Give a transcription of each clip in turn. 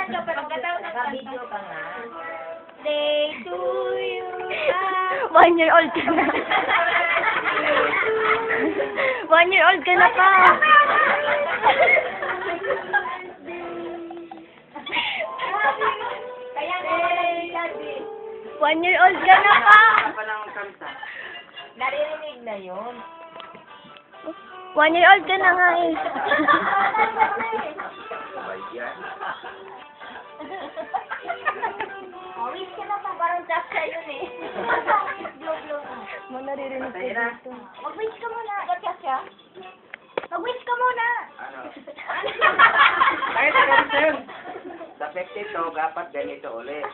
Kanta ka pa. Pagkatapos ng Naka-video ka nga. Day to you. 1 year old ka na. 1 year old ka na pa. Kaya nga wala ni Daddy. 1 year old ka na pa. Pa ng kanta. Naririnig na yun. 1 year old ka na nga eh. Bayan. Oh, wish ka na pa. Parang tap siya yun eh. Glow-glow na. Mo naririnig ko Patay na. dito. Mag-wish ka muna. Ba't siya? Mag-wish ka muna. Ano? Ay, ganito yun. Sa 52, dapat ganito ulit.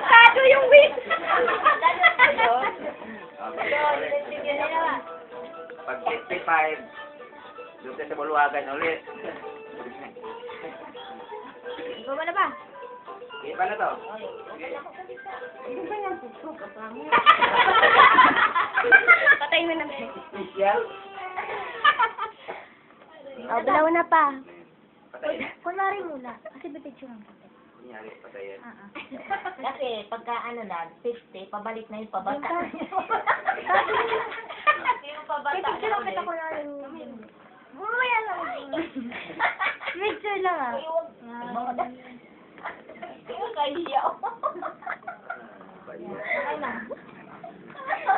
Kado yung wish. Okay, ulit. Pag 55, doon sa Buluwagan ulit. Ikaw mo na ba? Sige pa na to. Patayin mo na. Special. Oh, balaw na pa. Patayin. Kunwari muna. Kasi bitid lang. Kunyari, patayin. Kasi pagka ano na, 50, pabalik na yung pabata. Yung pabata na ulit. Bumaya lang. Picture lang ah. Yung kahiyaw. Ay na.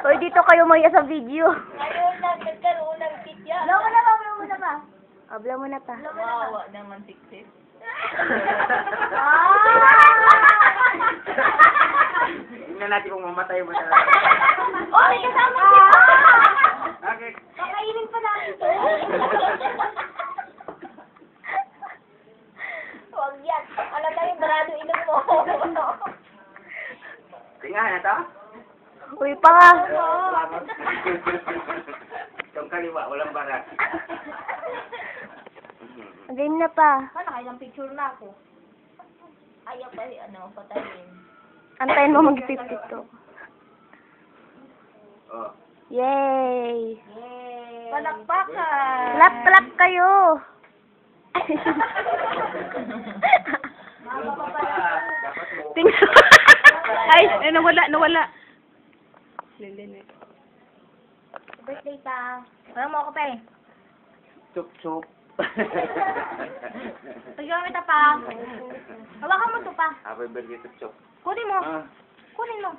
Hoy, dito kayo maya sa video. Ngayon lang nagkaroon ng kitya. Blow mo na pa, blow mo na pa. Oh, blow mo na pa. Wawa naman tiktik. Tingnan natin kung mamatay mo na. Oh, may kasama siya. Okay. Kakainin pa namin ito. Huwag yan. Alam na yung barado inom mo. Tingnan na to. Uy, pa nga. Itong kaliwa, walang barat. Game na pa. Ano, kailang picture na ako. Ayaw pa, ano, patayin. Antayin mo mag-52. Oh. Yay! Yay! Palakpakan! Clap kayo! Mama pa pala. Dapat mo. Tingnan. Ay, nawala. Lilin eh. Birthday pa. Wala mo ako pa eh. Chup-chup. Pagyawa kita pa. Hawakan mo to pa. Happy birthday, chup-chup. Kunin mo. Ah. Kunin mo.